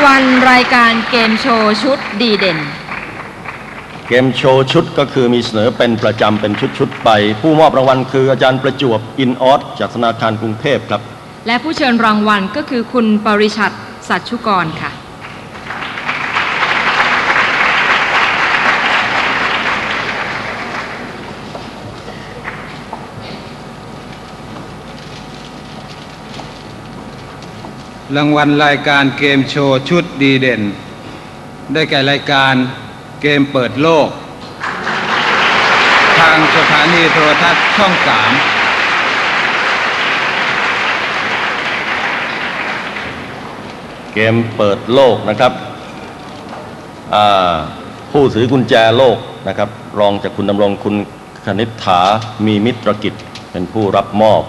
วัลรายการเกมโชว์ชุดดีเด่นเกมโชว์ชุดก็คือมีเสนอเป็นประจำเป็นชุดๆไปผู้มอบรางวัลคืออาจารย์ประจวบอินออสจากธนาคารกรุงเทพครับและผู้เชิญรางวัลก็คือคุณปริชัดสัชชุกรค่ะรางวัลรายการเกมโชว์ชุดดีเด่นได้แก่รายการเกมเปิดโลกทางสถานีโทรทัศน์ช่อง 3เกมเปิดโลกนะครับผู้ถือกุญแจโลกนะครับรองจากคุณดำรงคุณคณิษฐามีมิตรกิจเป็นผู้รับมอบ